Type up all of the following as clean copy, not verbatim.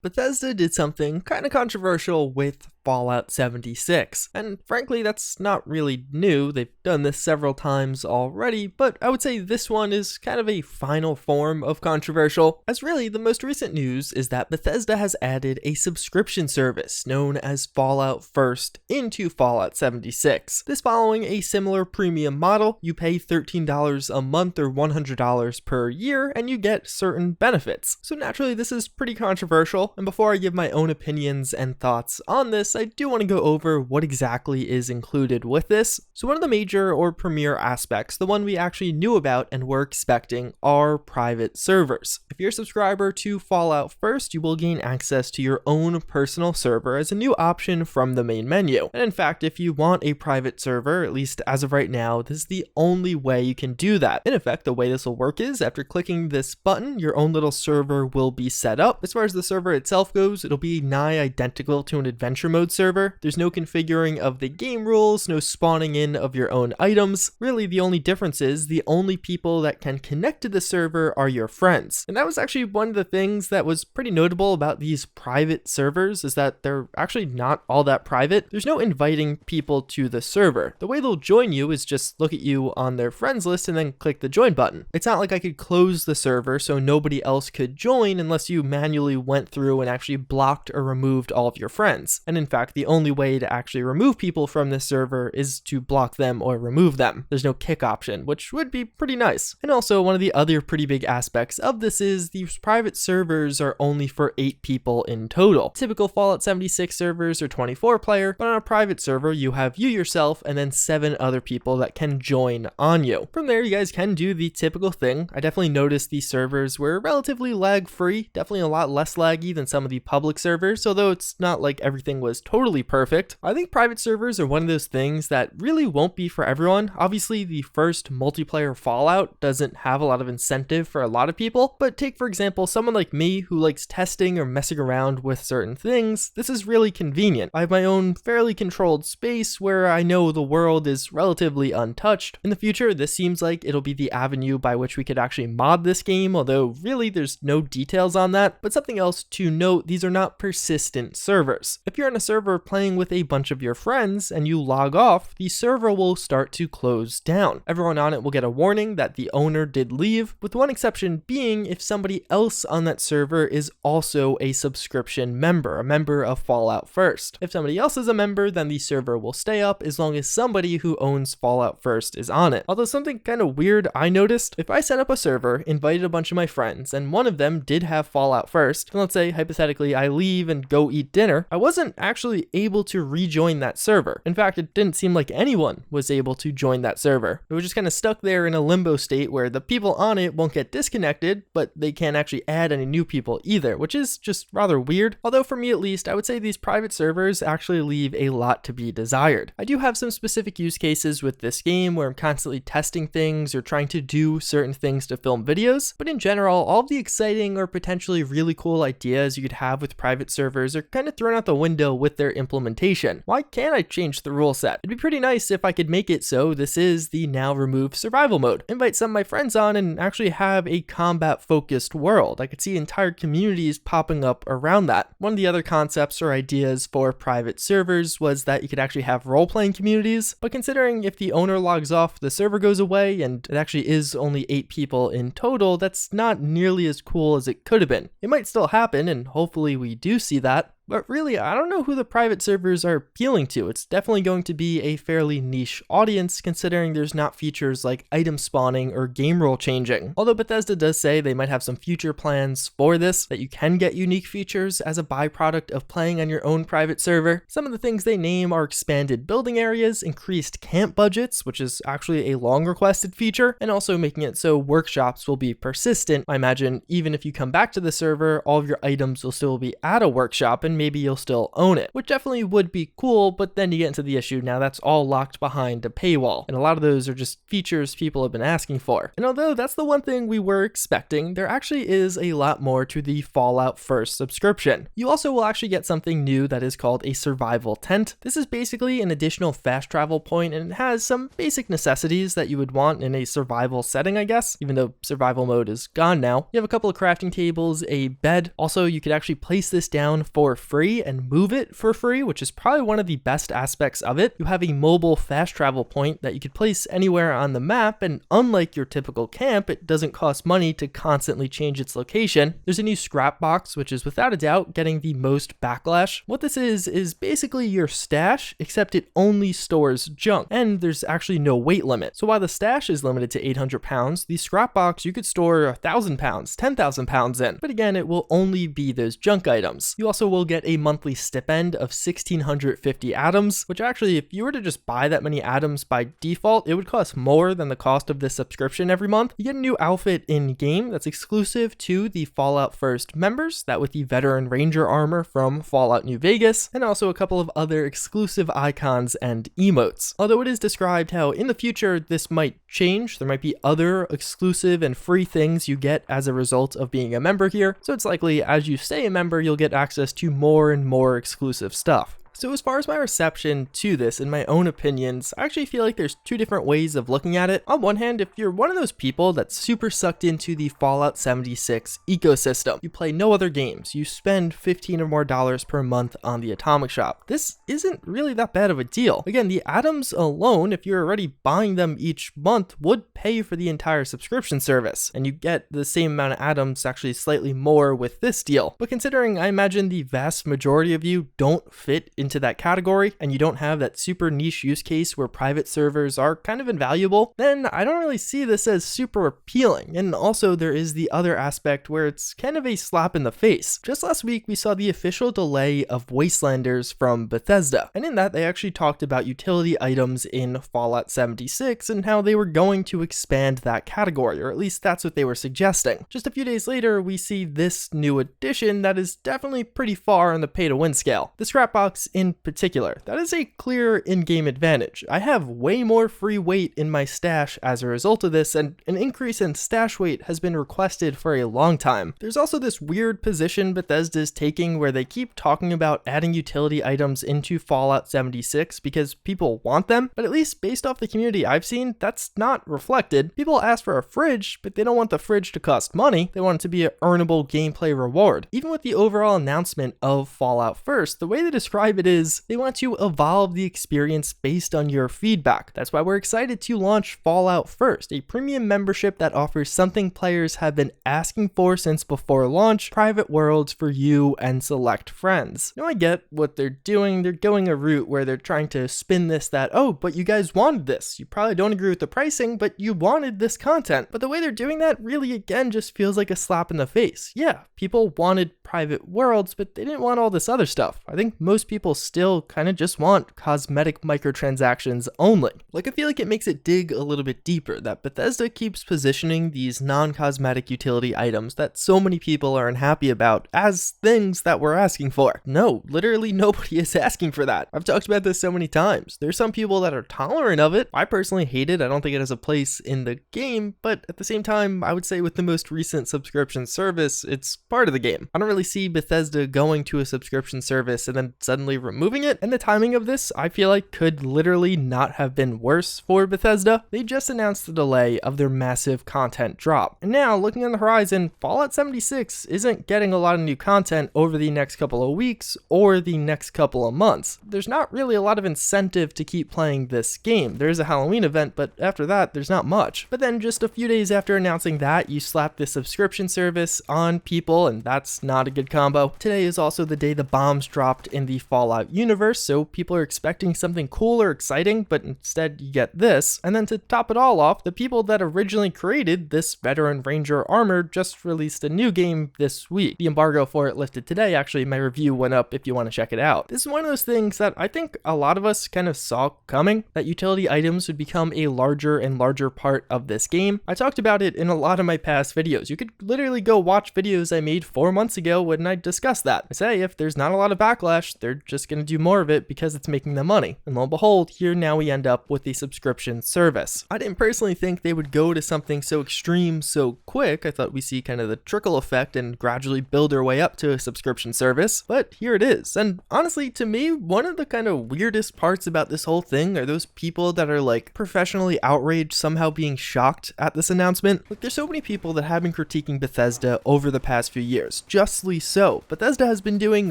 Bethesda did something kind of controversial with Fallout 76, and frankly that's not really new. They've done this several times already, but I would say this one is kind of a final form of controversial, as really the most recent news is that Bethesda has added a subscription service known as Fallout First into Fallout 76. This following a similar premium model. You pay $13 a month or $100 per year and you get certain benefits. So naturally this is pretty controversial, and before I give my own opinions and thoughts on this, I do want to go over what exactly is included with this. So one of the major or premier aspects, the one we actually knew about and were expecting, are private servers. If you're a subscriber to Fallout First, you will gain access to your own personal server as a new option from the main menu. And in fact, if you want a private server, at least as of right now, this is the only way you can do that. In effect, the way this will work is after clicking this button, your own little server will be set up. As far as the server itself goes, it'll be nigh identical to an adventure mode server. There's no configuring of the game rules, no spawning in of your own items. Really, the only difference is the only people that can connect to the server are your friends. And that was actually one of the things that was pretty notable about these private servers, is that they're actually not all that private. There's no inviting people to the server. The way they'll join you is just look at you on their friends list and then click the join button. It's not like I could close the server so nobody else could join unless you manually went through and actually blocked or removed all of your friends. And in fact, the only way to actually remove people from this server is to block them or remove them. There's no kick option, which would be pretty nice. And also, one of the other pretty big aspects of this is these private servers are only for 8 people in total. Typical Fallout 76 servers are 24 player, but on a private server, you have you yourself and then 7 other people that can join on you. From there, you guys can do the typical thing. I definitely noticed these servers were relatively lag free, definitely a lot less laggy than some of the public servers, although it's not like everything was totally perfect. I think private servers are one of those things that really won't be for everyone. Obviously, the first multiplayer Fallout doesn't have a lot of incentive for a lot of people, but take for example someone like me who likes testing or messing around with certain things. This is really convenient. I have my own fairly controlled space where I know the world is relatively untouched. In the future, this seems like it'll be the avenue by which we could actually mod this game, although really there's no details on that. But something else to note, these are not persistent servers. If you're on a server playing with a bunch of your friends and you log off, the server will start to close down. Everyone on it will get a warning that the owner did leave, with one exception being if somebody else on that server is also a subscription member, a member of Fallout First. If somebody else is a member, then the server will stay up as long as somebody who owns Fallout First is on it. Although something kind of weird I noticed, if I set up a server, invited a bunch of my friends, and one of them did have Fallout First, and let's say hypothetically I leave and go eat dinner, I wasn't actually able to rejoin that server. In fact, it didn't seem like anyone was able to join that server. It was just kind of stuck there in a limbo state where the people on it won't get disconnected, but they can't actually add any new people either, which is just rather weird. Although for me at least, I would say these private servers actually leave a lot to be desired. I do have some specific use cases with this game where I'm constantly testing things or trying to do certain things to film videos, but in general, all of the exciting or potentially really cool ideas you could have with private servers are kind of thrown out the window with their implementation. Why can't I change the rule set? It'd be pretty nice if I could make it so this is the now removed survival mode. Invite some of my friends on and actually have a combat focused world. I could see entire communities popping up around that. One of the other concepts or ideas for private servers was that you could actually have role-playing communities, but considering if the owner logs off, the server goes away, and it actually is only 8 people in total, that's not nearly as cool as it could have been. It might still happen, and hopefully we do see that, but really, I don't know who the private servers are appealing to. It's definitely going to be a fairly niche audience considering there's not features like item spawning or game role changing. Although Bethesda does say they might have some future plans for this, that you can get unique features as a byproduct of playing on your own private server. Some of the things they name are expanded building areas, increased camp budgets, which is actually a long requested feature, and also making it so workshops will be persistent. I imagine even if you come back to the server, all of your items will still be at a workshop, and maybe you'll still own it, which definitely would be cool, but then you get into the issue, now that's all locked behind a paywall, and a lot of those are just features people have been asking for. And although that's the one thing we were expecting, there actually is a lot more to the Fallout First subscription. You also will actually get something new that is called a survival tent. This is basically an additional fast travel point, and it has some basic necessities that you would want in a survival setting, I guess, even though survival mode is gone now. You have a couple of crafting tables, a bed. Also, you could actually place this down for free and move it for free, which is probably one of the best aspects of it. You have a mobile fast travel point that you could place anywhere on the map, and unlike your typical camp, it doesn't cost money to constantly change its location. There's a new scrap box, which is without a doubt getting the most backlash. What this is basically your stash, except it only stores junk, and there's actually no weight limit. So while the stash is limited to 800 pounds, the scrap box you could store 1,000 pounds, 10,000 pounds in, but again, it will only be those junk items. You also will get a monthly stipend of 1,650 atoms, which actually, if you were to just buy that many atoms by default, it would cost more than the cost of this subscription every month. You get a new outfit in game that's exclusive to the Fallout First members, that with the veteran ranger armor from Fallout New Vegas, and also a couple of other exclusive icons and emotes. Although it is described how in the future this might change, there might be other exclusive and free things you get as a result of being a member here, so it's likely as you stay a member you'll get access to more and more exclusive stuff. So as far as my reception to this, in my own opinions, I actually feel like there's two different ways of looking at it. On one hand, if you're one of those people that's super sucked into the Fallout 76 ecosystem, you play no other games, you spend $15 or more per month on the Atomic Shop, this isn't really that bad of a deal. Again, the atoms alone, if you're already buying them each month, would pay for the entire subscription service, and you get the same amount of atoms, actually slightly more with this deal. But considering I imagine the vast majority of you don't fit into that category, and you don't have that super niche use case where private servers are kind of invaluable, then I don't really see this as super appealing. And also there is the other aspect where it's kind of a slap in the face. Just last week we saw the official delay of Wastelanders from Bethesda, and in that they actually talked about utility items in Fallout 76 and how they were going to expand that category, or at least that's what they were suggesting. Just a few days later we see this new addition that is definitely pretty far on the pay to win scale. The scrap box in particular, that is a clear in-game advantage. I have way more free weight in my stash as a result of this, and an increase in stash weight has been requested for a long time. There's also this weird position Bethesda is taking where they keep talking about adding utility items into Fallout 76 because people want them, but at least based off the community I've seen, that's not reflected. People ask for a fridge, but they don't want the fridge to cost money, they want it to be an earnable gameplay reward. Even with the overall announcement of Fallout First, the way they describe it is they want to evolve the experience based on your feedback. That's why we're excited to launch Fallout First, a premium membership that offers something players have been asking for since before launch: private worlds for you and select friends. Now I get what they're doing. They're going a route where they're trying to spin this that, oh, but you guys wanted this. You probably don't agree with the pricing, but you wanted this content. But the way they're doing that really, again, just feels like a slap in the face. Yeah, people wanted private worlds, but they didn't want all this other stuff. I think most people still kind of just want cosmetic microtransactions only. Like, I feel like it makes it dig a little bit deeper that Bethesda keeps positioning these non-cosmetic utility items that so many people are unhappy about as things that we're asking for. No, literally nobody is asking for that. I've talked about this so many times. There's some people that are tolerant of it. I personally hate it. I don't think it has a place in the game, but at the same time, I would say with the most recent subscription service, it's part of the game. I don't really see Bethesda going to a subscription service and then suddenly removing it, and the timing of this I feel like could literally not have been worse for Bethesda. They just announced the delay of their massive content drop, and now looking on the horizon, Fallout 76 isn't getting a lot of new content over the next couple of weeks or the next couple of months. There's not really a lot of incentive to keep playing this game. There is a Halloween event, but after that there's not much. But then just a few days after announcing that, you slap this subscription service on people, and that's not a good combo. Today is also the day the bombs dropped in the Fallout Fallout universe, so people are expecting something cool or exciting, but instead you get this. And then to top it all off, the people that originally created this Veteran Ranger armor just released a new game this week. The embargo for it lifted today. Actually, my review went up if you want to check it out. This is one of those things that I think a lot of us kind of saw coming, that utility items would become a larger and larger part of this game. I talked about it in a lot of my past videos. You could literally go watch videos I made 4 months ago when I discussed that. I say if there's not a lot of backlash, they're just going to do more of it because it's making them money. And lo and behold, here now we end up with a subscription service. I didn't personally think they would go to something so extreme so quick. I thought we see kind of the trickle effect and gradually build our way up to a subscription service, but here it is. And honestly, to me, one of the kind of weirdest parts about this whole thing are those people that are like professionally outraged, somehow being shocked at this announcement. Like, there's so many people that have been critiquing Bethesda over the past few years, justly so. Bethesda has been doing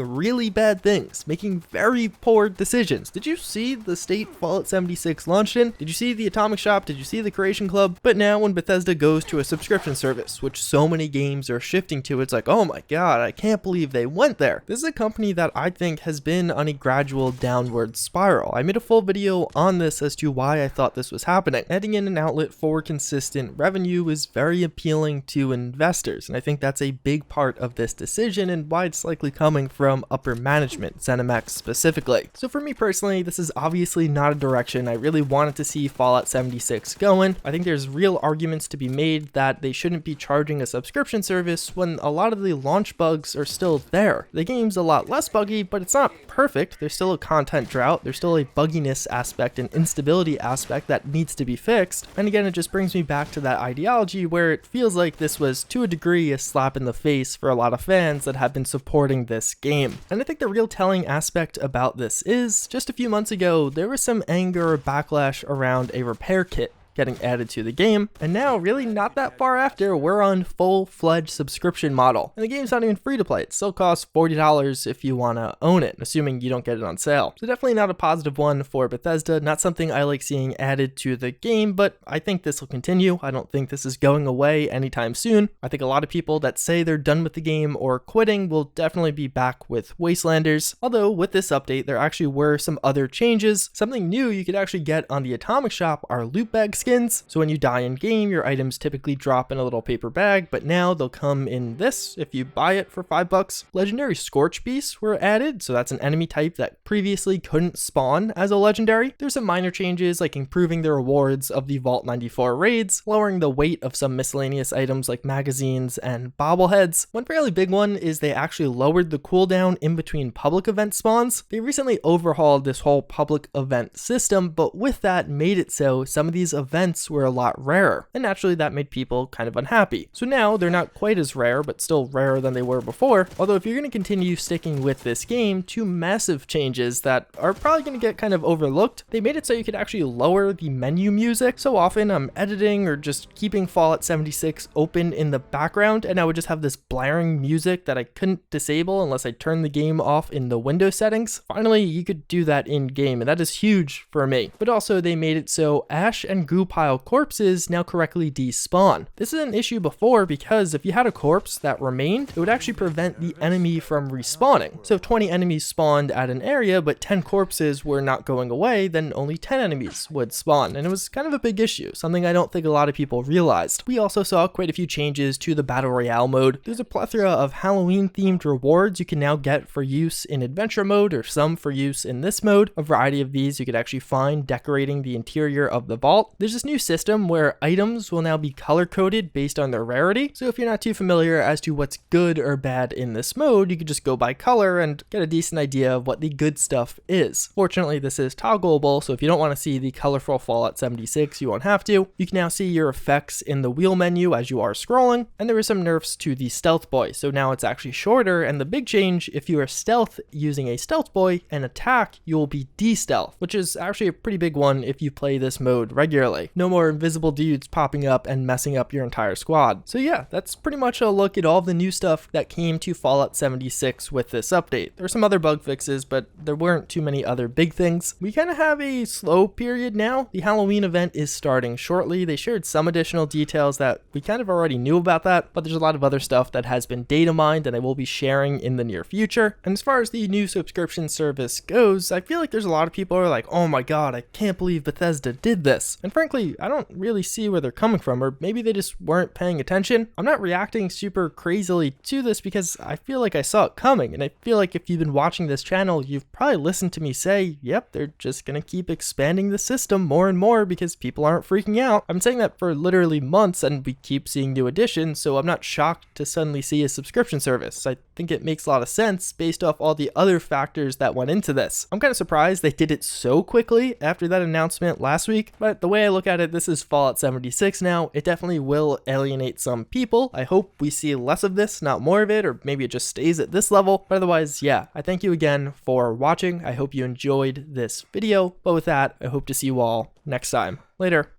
really bad things, making very poor decisions. Did you see the state Fallout 76 launched in? Did you see the Atomic Shop? Did you see the Creation Club? But now when Bethesda goes to a subscription service, which so many games are shifting to, it's like, oh my god, I can't believe they went there. This is a company that I think has been on a gradual downward spiral. I made a full video on this as to why I thought this was happening. Adding in an outlet for consistent revenue is very appealing to investors, and I think that's a big part of this decision and why it's likely coming from upper management, Zenimax specifically. So for me personally, this is obviously not a direction I really wanted to see Fallout 76 going. I think there's real arguments to be made that they shouldn't be charging a subscription service when a lot of the launch bugs are still there. The game's a lot less buggy, but it's not perfect. There's still a content drought, there's still a bugginess aspect and instability aspect that needs to be fixed. And again, it just brings me back to that ideology where it feels like this was to a degree a slap in the face for a lot of fans that have been supporting this game. And I think the real telling aspect about this is, just a few months ago, there was some anger or backlash around a repair kit getting added to the game, and now really not that far after, we're on full-fledged subscription model, and the game's not even free to play. It still costs $40 if you want to own it, assuming you don't get it on sale. So definitely not a positive one for Bethesda, not something I like seeing added to the game, but I think this will continue. I don't think this is going away anytime soon. I think a lot of people that say they're done with the game or quitting will definitely be back with Wastelanders, although with this update there actually were some other changes. Something new you could actually get on the Atomic Shop are loot bags skins. So when you die in game, your items typically drop in a little paper bag, but now they'll come in this if you buy it for $5. Legendary Scorch Beasts were added, so that's an enemy type that previously couldn't spawn as a legendary. There's some minor changes like improving the rewards of the Vault 94 raids, lowering the weight of some miscellaneous items like magazines and bobbleheads. One fairly big one is they actually lowered the cooldown in between public event spawns. They recently overhauled this whole public event system, but with that made it so some of these events were a lot rarer, and naturally that made people kind of unhappy. So now they're not quite as rare, but still rarer than they were before. Although if you're going to continue sticking with this game, two massive changes that are probably going to get kind of overlooked. They made it so you could actually lower the menu music. So often I'm editing or just keeping Fallout 76 open in the background, and I would just have this blaring music that I couldn't disable unless I turned the game off in the Windows settings. Finally, you could do that in game, and that is huge for me. But also they made it so ash and goo pile corpses now correctly despawn. This is an issue before because if you had a corpse that remained, it would actually prevent the enemy from respawning. So if 20 enemies spawned at an area but 10 corpses were not going away, then only 10 enemies would spawn, and it was kind of a big issue, something I don't think a lot of people realized. We also saw quite a few changes to the Battle Royale mode. There's a plethora of Halloween themed rewards you can now get for use in adventure mode or some for use in this mode. A variety of these you could actually find decorating the interior of the vault. There's this new system where items will now be color coded based on their rarity. So if you're not too familiar as to what's good or bad in this mode, you could just go by color and get a decent idea of what the good stuff is. Fortunately, this is toggleable, so if you don't want to see the colorful Fallout 76, you won't have to. You can now see your effects in the wheel menu as you are scrolling, and there were some nerfs to the stealth boy, so now it's actually shorter, and the big change, if you are stealth using a stealth boy and attack, you will be de-stealth, which is actually a pretty big one if you play this mode regularly. essentially. No more invisible dudes popping up and messing up your entire squad. So yeah, that's pretty much a look at all the new stuff that came to Fallout 76 with this update. There were some other bug fixes, but there weren't too many other big things. We kind of have a slow period now. The Halloween event is starting shortly. They shared some additional details that we kind of already knew about that, but there's a lot of other stuff that has been data mined and I will be sharing in the near future. And as far as the new subscription service goes, I feel like there's a lot of people who are like, oh my god, I can't believe Bethesda did this. And frankly, I don't really see where they're coming from, or maybe they just weren't paying attention. I'm not reacting super crazily to this because I feel like I saw it coming, and I feel like if you've been watching this channel, you've probably listened to me say, yep, they're just gonna keep expanding the system more and more because people aren't freaking out. I'm saying that for literally months and we keep seeing new additions, so I'm not shocked to suddenly see a subscription service. I think it makes a lot of sense based off all the other factors that went into this. I'm kind of surprised they did it so quickly after that announcement last week, but the way I look at it, this is Fallout 76 now. It definitely will alienate some people. I hope we see less of this, not more of it, or maybe it just stays at this level. But otherwise, yeah, I thank you again for watching. I hope you enjoyed this video, but with that, I hope to see you all next time. Later.